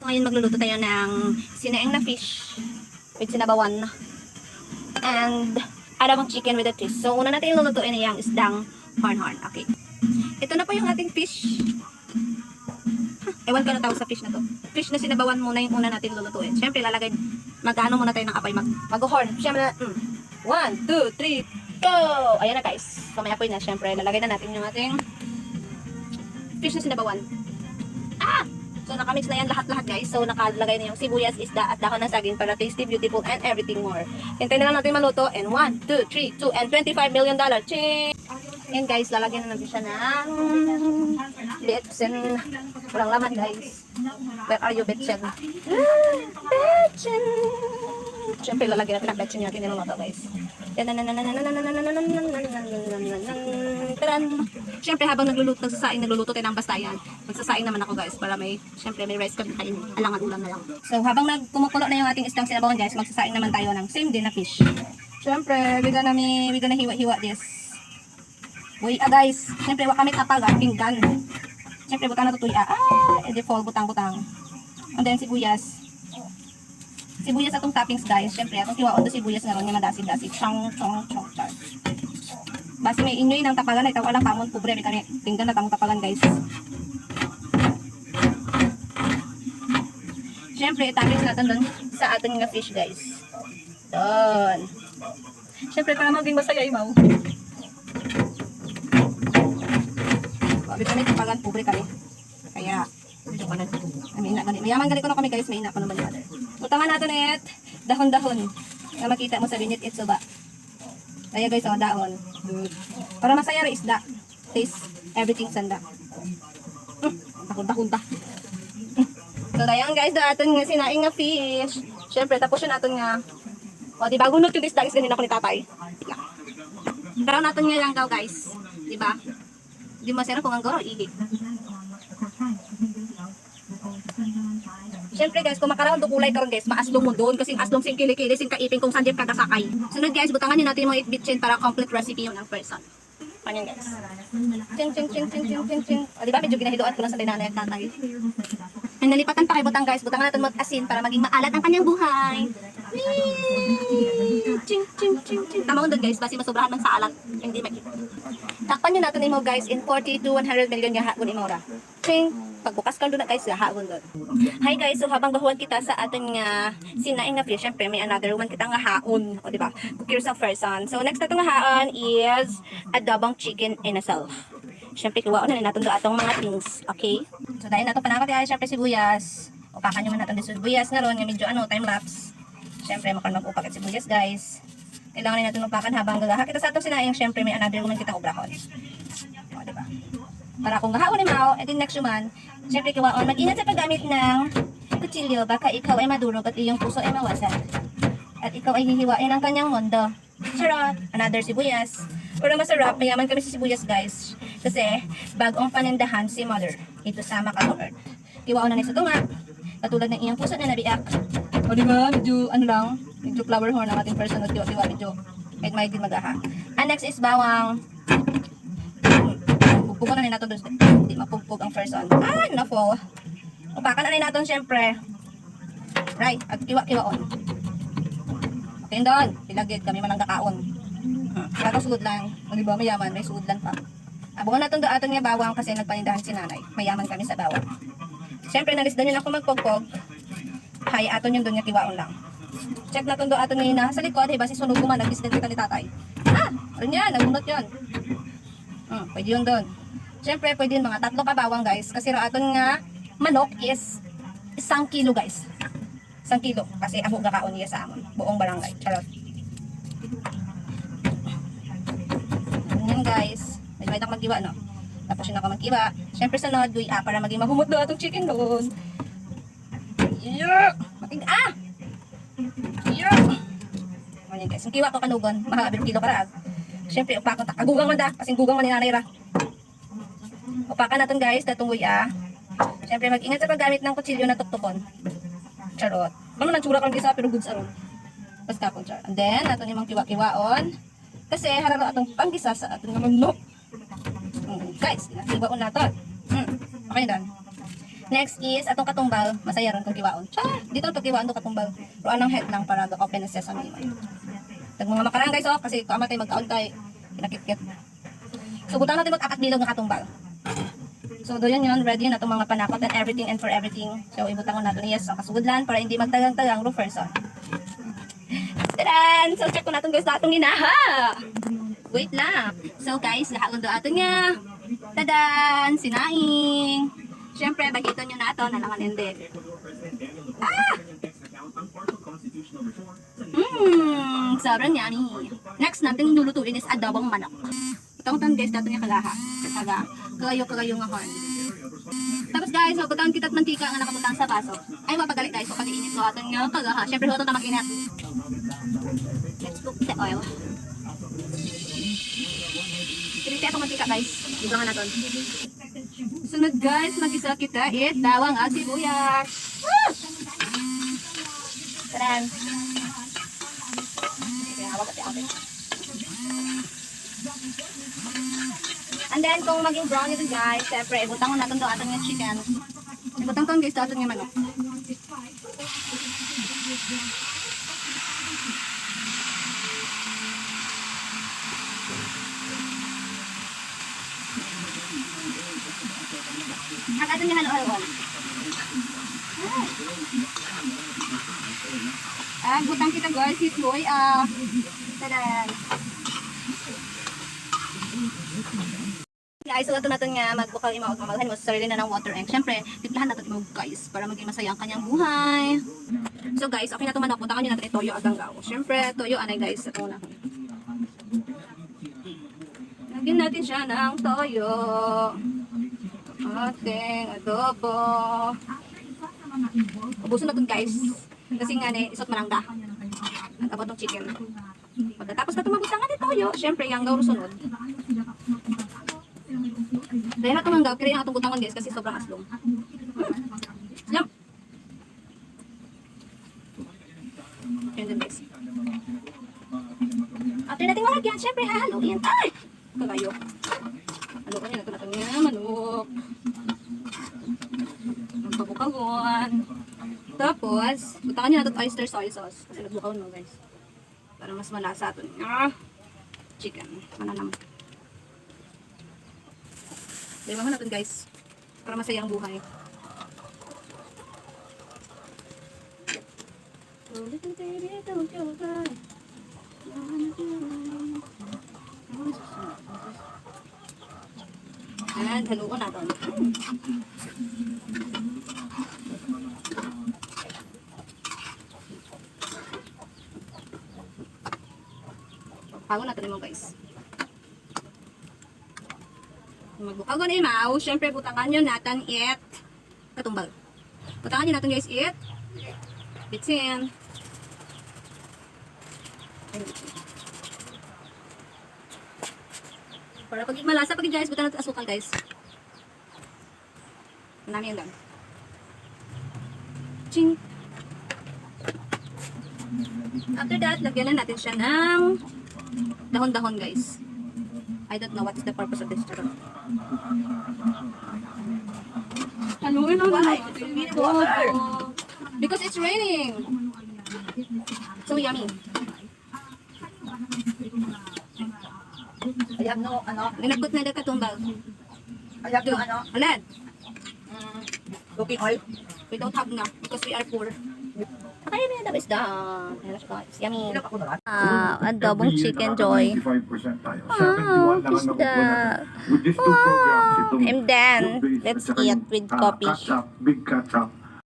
Ngayon magluluto tayo ng sinaing na fish with sinabawan and adobong chicken with a twist. So una natin lulutuin yung isdang horn. Okay. Ito na po yung ating fish. Ewan ko na tawag sa fish na to. Fish na sinabawan muna yung una natin lulutuin. Siyempre lalagay, mag-ano muna tayo ng apay, mag-horn. Siyempre, 1, 2, 3, go! Ayan na guys. So may apoy na, siyempre lalagay na natin yung ating fish na sinabawan. So nakamix na yan lahat-lahat guys. So nakalagay na yung sibuyas, isda at dahon ng saging para tasty, beautiful, and everything more. Hintayin na lang natin maluto. And 1, 2, 3, 2, and $25 million. Ching! And guys, lalagyan na natin siya ng bitsin. Walang laman guys. Where are you bitsin? Bitsin! Siyempre lalagyan natin ang bitsin yung ating niluluto guys. Siyempre habang nagluluto tayo ng bastayan, magsasaing naman ako guys para may, siyempre may rice kami kain, alangan ulam na lang. So habang kumukulo na yung ating isdang sinabawan guys, magsasaing naman tayo ng same din na fish. Siyempre, we gonna hiwa this. Uy, guys, siyempre wag kami tapagan, pinggan. Siyempre butang natutuya. Edi fall, butang-butang. And then sibuyas. Sibuyas atong toppings guys. Siyempre, atong hiwaon do sibuyas nga ron nga madasig-dasig. Chong. Basi may inyoy ng tapagan ay tawalang kamon pobre may kami pinggan na tamong tapagan guys. Siyempre, toppings natin doon sa ating nga fish guys. Doon. Siyempre, para maging masaya imaw. Babi kami tapagan pobre kami. Kaya, medyo ka na. Mayaman gali ko na kami guys. May ina ko naman yung mother. Utangan natin it. Dahon-dahon. Na makita mo sa binit itsuba. Kaya guys, dahon. Para masaya rin isda. Taste everything sanda. Takot-takot. So, dayan guys, daton nga sinaing nga fish. Siyempre, tapos yun natin nga. O, diba? Gunot yung isda is ganun ako ni tatay. Pero natin nga lang daw guys. Diba? Di masira kung ang goro, ihig. Siyempre guys, kung makaraon do kulay karon guys, maaslong mo doon kasi aslong sing kilikili sing kaipin kung saan kagasakay. Sunod guys, butangan niyo natin mga itbitsin para complete recipe yun ng person. Panyan guys. Ching. O diba, medyo ginahidoan ko lang sa dinanay at tatay. And nalipatan pa kay butang guys, butangan natin mag-asin para maging maalat ang kanyang buhay. Ching. Tama doon guys, basi masobrahan man sa alat, hindi makita. Takpan nyo natin mo guys in 40 to 100 million nga hagon imora. Ching. Pagbukas ka doon na guys, hagon doon. Hi guys, so habang gahuan kita sa atin nga sinaing na fish, syempre may another one kita nga haon, o diba? Cook yourself first on. So next natin nga haon is adobong chicken inasal. Syempre kiwaon na natin doon atong mga things, okay? So dahil nato panangkat ay syempre sibuyas. Upakan nyo man natin din sibuyas nga ron, nga medyo time lapse. Syempre makan mag-upak at sibuyas guys. Kailangan natin upakan habang gagaha kita sa atong sinaing, syempre may another one kita ubrahon. O diba? Para kung gahaon ni Mao, and then next man, syempre kiwaon, mag-ingat sa paggamit ng kutsilyo, baka ikaw ay madurog at iyong puso ay mawasak. At ikaw ay hihiwain ang kanyang mundo. Charot! Another sibuyas. Pero masarap, mayaman kami sa sibuyas guys. Kasi, bagong panindahan si mother. Ito sa Macalor. Kiwaon na sa tunga. Katulad ng iyong puso na nabiak. O diba, medyo medyo flower horn ang ating personal tiwa-tiwa, medyo kahit may din magaha. And next is bawang. Pugpugan na natin doon. Hindi mapugpug ang first one. Nafo. Upakan na natin syempre. Right. At kiwa-kiwaon. Okay doon. Ilagid kami manang kakaon. Kaya sugod lang. O diba mayaman. May sugod lang pa. Abungan natin doon atin nga bawang kasi nagpanindahan si nanay. Mayaman kami sa bawang. Syempre nalisdan yun ako magpugpog. Hay aton yun doon nga kiwaon lang. Check natin doon atin ngayon na sa likod. Diba si sunog kuman. Nag-isdan kita ni tatay. Ano yan? Nagunot yun. Pwede yun doon. Siyempre, pwede yun mga 3 ka bawang guys. Kasi aton nga manok is 1 kilo guys. 1 kilo. Kasi amo gakaon niya sa amon. Buong barangay. Charot. Yan guys. Medyo may magkiwa no. Tapos yun ako magkiwa. Siyempre sunod, para maging mahumot doon atong chicken doon. Yeah! Yan guys. Yung kiwa ko kanugon. Mahabit kilo karag. Siyempre, upakon ta. Kagugang man da. Kasing gugang man ni nanay ra. Upakan natin guys, datong guya. Siyempre, mag-ingat sa paggamit ng kutsilyo na tuktukon. Charot. Ano nang tsura kang isa, pero goods aron. Basta kapon char. And then, natin yung mga kiwa-kiwaon. Kasi, hararo atong panggisa sa atong manok. Guys, kiwaon natin. Okay, done. Next is atong katumbal, masaya ron kung kiwaon. Dito to kiwaon to katumbal. Pero anong head lang para open na sesame man. Tag mga makarang guys kasi kamatay magkaon tay kinakit-kit. So butang natin mag-akat bilog ng katumbal. So doon yun, ready na itong mga panakot and everything and for everything. So ibutang ko natin yes ang kasugudlan para hindi magtagang-tagang rooferson. Tadan! So check ko natin guys atong ginaha. Wait lang. So guys, lahat ko ato niya. Tadan! Sinaing! Siyempre, bagiton nyo na ito, nalangan hindi. Sobrang yummy. Next natin lulutuin is adobong manok. Itong guys, dato niya kagaha. Kagayo nga horn. Tapos guys, so butang kitat mantika nga nakabutang sa baso. Ay, mapagalit guys, so pag-iinit ko ato niya kagaha. Siyempre, ito na mag-init. Let's cook the oil. Piniti itong mantika guys. Ibangan natin. Sunod guys, mag-isa kita bawang at sibuyas. Taran. And then kung maging brown ito guys, syempre ibutang ko natin doon atin yung chicken. Ibutang ko guys doon yung manok. At atin yung halo-halo. Butang kita guys, sisloy. Tadan. Guys, so ito natin nga magbukal imaot mamalhan mo sa sarili na ng water egg. Siyempre, tiplahan natin mo guys para maging masaya ang kanyang buhay. So guys, okay na ito manok. Butangan nyo natin itoyo agang gaw. Siyempre, toyo anay guys. Ito na. Lagyan natin siya ng toyo. Ating adobo. Ubusin natin guys. Kasi nga isot marangga. At abot ng chicken. Pagkatapos na tumabutang natin toyo, siyempre yung gaw sunod. Dahil na tumanggaw, kaya yung atong butangan guys kasi sobrang aslong. Yum! Yun din guys. After natin malagyan, syempre hahaluin. Ay! Kagayo. Haluin nyo natin nga manok. Magpabukagon. Tapos, butangan nyo natin oyster soy sauce. Kasi nagbukaw no guys. Para mas malasa ito niya. Chicken. Mananam. Limahan natin guys. Para masaya ang buhay. And haluan natin. Haluan natin mo guys. Magbukagon imaw, syempre butangan nyo natin katumbal. Butangan nyo natin guys bitsin. Para pag malasa pag guys, butangan natin asukal guys. Manami yan lang. Ching! After that, lagyan na natin siya ng dahon-dahon guys. I don't know what is the purpose of this churro. Why? Because it's raining. So yummy. I have no, Linagkot na daw katumbal. I have no, Alad, cooking oil. we don't have na because we are poor. Kaya na daw isda. It's yummy. Adobong chicken joy. 75% tayo. Wow, 71 lang ang isda. nakukunan. With these two programs, itong And then, food-based let's at saka eat yung, with coffee. catch-up, big catch-up